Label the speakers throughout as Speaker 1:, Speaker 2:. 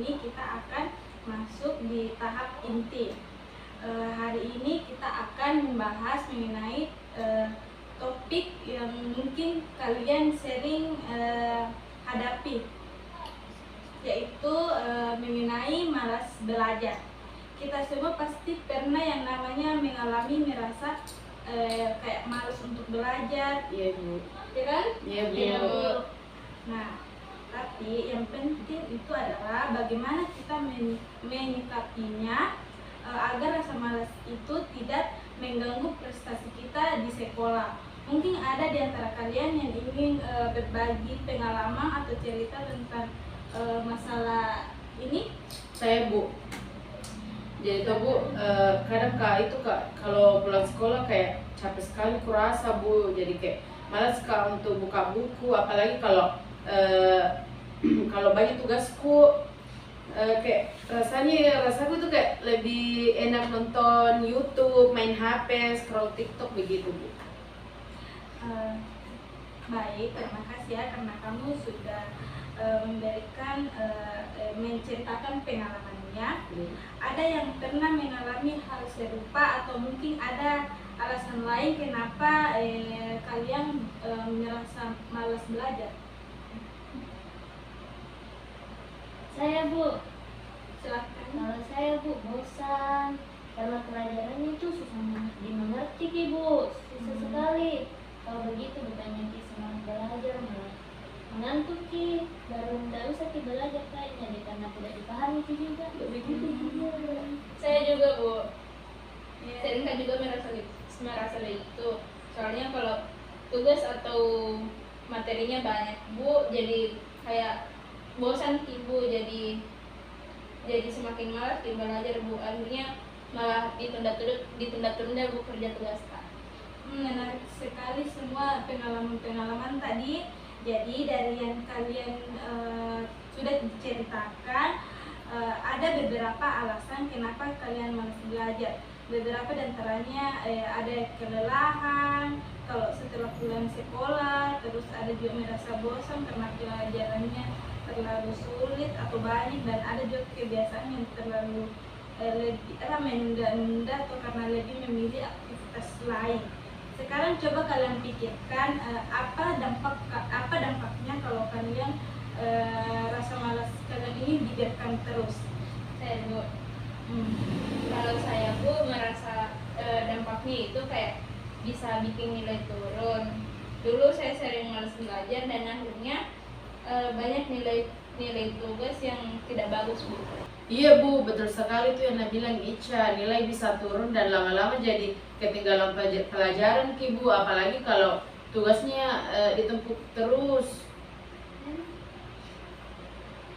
Speaker 1: ini kita akan masuk di tahap inti. Hari ini kita akan membahas mengenai topik yang mungkin kalian sering hadapi, yaitu mengenai malas belajar. Kita semua pasti pernah yang namanya merasa kayak malas untuk belajar.
Speaker 2: Iya Bu.
Speaker 1: Ya kan?
Speaker 2: Iya Bu.
Speaker 1: Nah, tapi yang penting itu adalah bagaimana kita menyikapinya agar rasa malas itu tidak mengganggu prestasi kita di sekolah. Mungkin ada di antara kalian yang ingin berbagi pengalaman atau cerita tentang masalah ini.
Speaker 2: Saya Bu. Jadi tuh Bu, kadang itu kalau pulang sekolah kayak capek sekali kurasa Bu. Jadi kayak malas untuk buka buku, apalagi kalau kalau banyak tugasku, kayak rasaku tuh kayak lebih enak nonton YouTube, main HP, scroll TikTok begitu Bu.
Speaker 1: Baik, terima kasih ya karena kamu sudah menceritakan pengalamannya. Ada yang pernah mengalami hal serupa atau mungkin ada alasan lain kenapa kalian merasa malas belajar?
Speaker 3: Saya Bu,
Speaker 1: Silakan.
Speaker 3: kalau saya Bu bosan karena pelajarannya itu susah dimengerti Ki Bu, susah sekali. Kalau begitu bukannya Ki semangat belajar malah mengantuk Ki, baru tidak usah Ki belajar kayaknya deh, karena tidak dipahami Ki juga. Begitu juga.
Speaker 4: Saya juga Bu,
Speaker 1: Ya.
Speaker 4: sering kan juga merasa begitu. Soalnya kalau tugas atau materinya banyak Bu, jadi kayak bosan Ibu, jadi semakin malas Ibu belajar Bu. Akhirnya malah ditunda-tunda Bu kerja tugas Kak.
Speaker 1: Menarik sekali semua pengalaman-pengalaman tadi. Jadi dari yang kalian sudah diceritakan, ada beberapa alasan kenapa kalian malas belajar. Beberapa diantaranya ada kelelahan kalau setelah pulang sekolah, terus ada juga merasa bosan karena pelajarannya terlalu sulit atau banyak, dan ada juga kebiasaan yang terlalu menunda-nunda atau karena lebih memilih aktivitas lain. Sekarang coba kalian pikirkan apa dampaknya kalau kalian rasa malas kalian ini dibiarkan terus.
Speaker 4: Saya Bu, kalau saya Bu merasa dampaknya itu kayak bisa bikin nilai turun. Dulu saya sering malas belajar dan akhirnya banyak nilai tugas yang tidak bagus Bu.
Speaker 2: Iya Bu, betul sekali tuh yang bilang Ica, nilai bisa turun dan lama-lama jadi ketinggalan pelajaran Ki Bu, apalagi kalau tugasnya ditumpuk terus.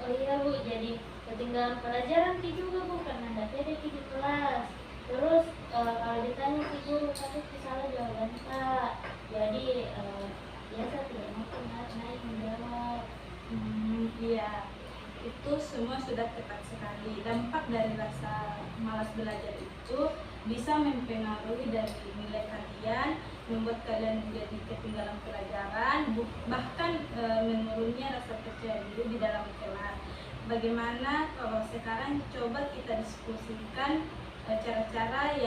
Speaker 3: Oh iya Bu, jadi ketinggalan pelajaran Ki juga Bu, karena tidak pede Ki di kelas. Terus kalau ditanya Ki guru, tapi Ki salah jawaban Kak. Jadi biasa tidak mampu naik menjawab.
Speaker 1: Iya, itu semua sudah tepat sekali. Dampak dari rasa malas belajar itu bisa mempengaruhi dari nilai kalian, membuat kalian menjadi ketinggalan pelajaran, bahkan menurunnya rasa percaya diri di dalam kelas. Bagaimana kalau sekarang coba kita diskusikan cara-cara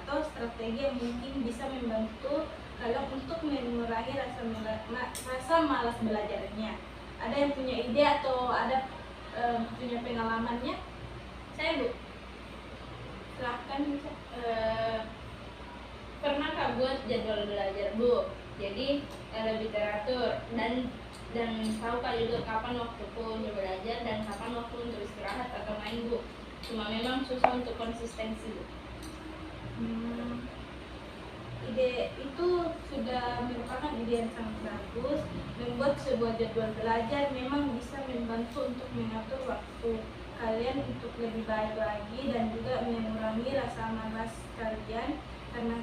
Speaker 1: atau strategi yang mungkin bisa membantu kalian untuk mengurangi rasa malas belajarnya. Ada yang punya ide atau ada punya pengalamannya?
Speaker 4: Saya Bu,
Speaker 1: Silahkan.
Speaker 4: pernah Kak buat jadwal belajar Bu. Jadi lebih teratur dan tahu Kak juga kapan waktuku untuk belajar dan kapan waktu untuk istirahat atau main Bu. Cuma memang susah untuk konsistensi Bu.
Speaker 1: Ide itu sudah merupakan ide yang sangat bagus. Membuat sebuah jadwal belajar memang bisa membantu untuk mengatur waktu kalian untuk lebih baik lagi dan juga mengurangi rasa malas kalian karena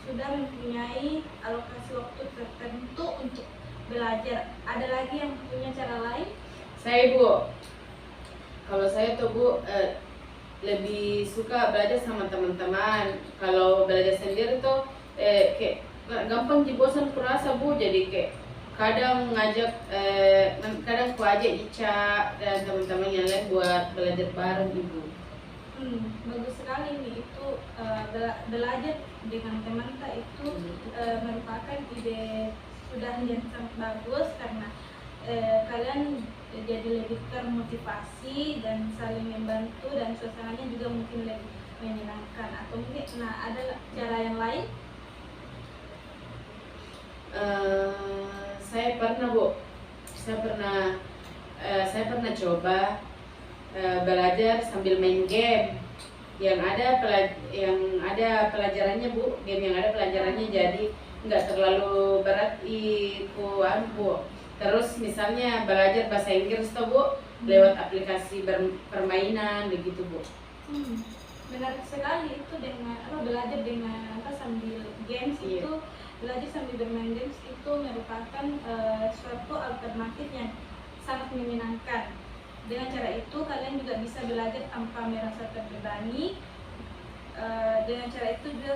Speaker 1: sudah mempunyai alokasi waktu tertentu untuk belajar. Ada lagi yang punya cara lain?
Speaker 2: Saya Bu, kalau saya tuh Bu lebih suka belajar sama teman-teman. Kalau belajar sendiri tuh kayak gampang bosan kurasa Bu, jadi kayak kadang ngajak kadang aku ajak Ica dan teman-teman yang lain buat belajar bareng Ibu.
Speaker 1: Bagus sekali nih itu belajar dengan teman kita itu merupakan ide sudah yang sangat bagus karena kalian jadi lebih termotivasi dan saling membantu dan suasananya juga mungkin lebih menyenangkan. Atau mungkin ada cara yang lain?
Speaker 2: Saya pernah Bu, saya pernah coba belajar sambil main game yang ada pelajarannya Bu, game yang ada pelajarannya, jadi nggak terlalu berat Bu. Terus misalnya belajar bahasa Inggris tuh Bu lewat aplikasi permainan begitu Bu.
Speaker 1: Menarik sekali itu dengan belajar dengan sambil games.
Speaker 2: Iya.
Speaker 1: Itu belajar sambil bermain games itu merupakan suatu alternatif yang sangat menyenangkan. Dengan cara itu kalian juga bisa belajar tanpa merasa terbebani. Dengan cara itu juga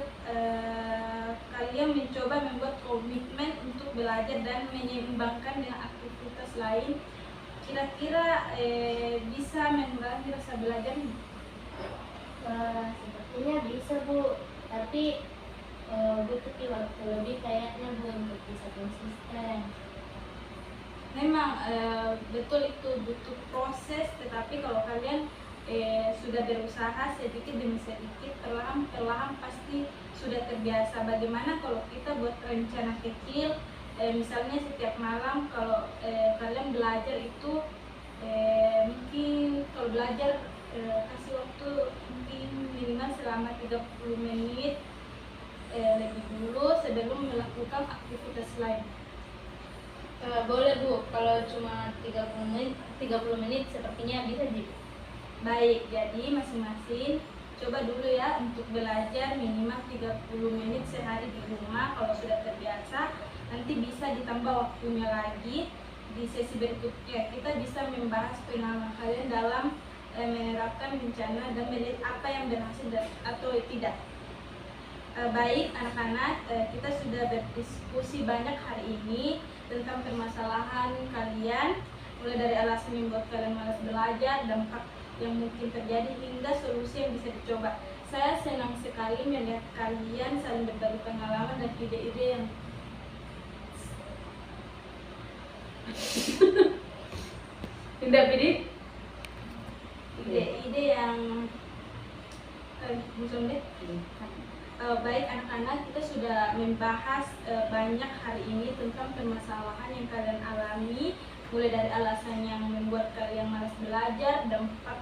Speaker 1: kalian mencoba membuat komitmen untuk belajar dan menyeimbangkan dengan aktivitas lain. Kira-kira bisa mengurangi rasa belajar?
Speaker 3: Sepertinya bisa Bu, tapi butuh waktu lebih kayaknya Bu untuk bisa konsisten.
Speaker 1: Memang betul itu butuh proses, tetapi kalau kalian sudah berusaha sedikit demi sedikit, perlahan pasti sudah terbiasa. Bagaimana kalau kita buat rencana kecil, misalnya setiap malam kalau kalian belajar itu mungkin kalau belajar kasih waktu mungkin minimal selama 30 menit lebih dulu sebelum melakukan aktivitas lain.
Speaker 4: Boleh Bu, kalau cuma 30 menit sepertinya bisa sih.
Speaker 1: Baik, jadi masing-masing coba dulu ya untuk belajar minimal 30 menit sehari di rumah. Kalau sudah terbiasa, nanti bisa ditambah waktunya lagi. Di sesi berikutnya kita bisa membahas pengalaman kalian dalam menerapkan bencana dan melihat apa yang berhasil atau tidak. Baik anak-anak, kita sudah berdiskusi banyak hari ini tentang permasalahan kalian, mulai dari alasan yang membuat kalian malas belajar, dampak yang mungkin terjadi, hingga solusi yang bisa dicoba. Saya senang sekali melihat kalian saling berbagi pengalaman dan ide-ide yang
Speaker 2: Tidak pilih?
Speaker 1: ide-ide yang baik anak-anak, kita sudah membahas banyak hari ini tentang permasalahan yang kalian alami, mulai dari alasan yang membuat kalian malas belajar, dampak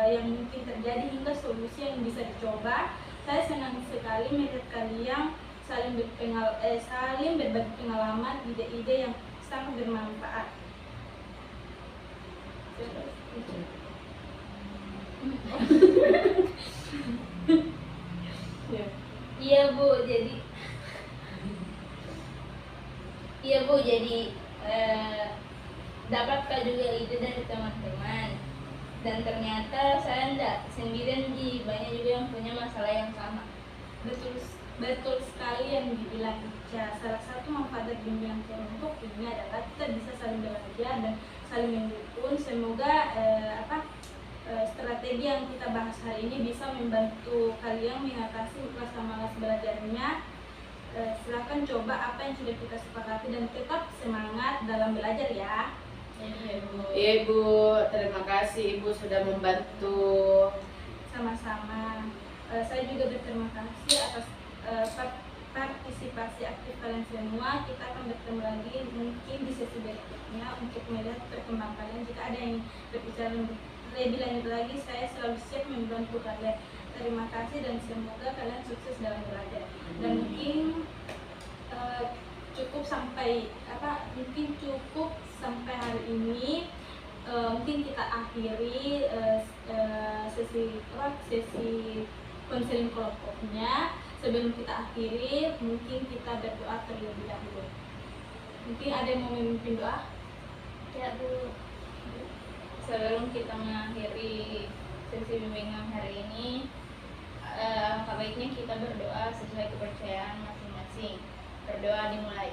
Speaker 1: yang mungkin terjadi, hingga solusi yang bisa dicoba. Saya senang sekali melihat kalian saling berbagi pengalaman, ide-ide yang sangat bermanfaat.
Speaker 4: Iya Bu, jadi dapatkah juga ide dari teman-teman, dan ternyata saya tidak sendirian Ji, banyak juga yang punya masalah yang sama.
Speaker 1: Betul sekali yang dibilang Ica. Salah satu manfaat dari bimbingan kelompok ini adalah kita bisa saling belajar dan saling mendukung. Semoga strategi yang kita bahas hari ini bisa membantu kalian mengatasi rasa malas belajarnya. Silahkan coba apa yang sudah kita sepakati dan tetap semangat dalam belajar ya.
Speaker 2: Iya Ibu, terima kasih Ibu sudah membantu.
Speaker 1: Sama-sama. Saya juga berterima kasih atas partisipasi aktif kalian semua. Kita akan bertemu lagi mungkin di sesi berikutnya untuk melihat perkembangan kalian. Jika ada yang berbicara lebih lanjut lagi, saya selalu siap membantu kalian. Terima kasih dan semoga kalian sukses dalam belajar. Dan mungkin cukup sampai hari ini. Mungkin kita akhiri sesi konseling kelompoknya. Sebelum kita akhiri, mungkin kita berdoa terlebih dahulu. Mungkin ada yang mau memimpin doa?
Speaker 3: Ya Bu.
Speaker 4: Sebelum kita mengakhiri sesi bimbingan hari ini, alangkah baiknya kita berdoa sesuai kepercayaan masing-masing. Berdoa dimulai.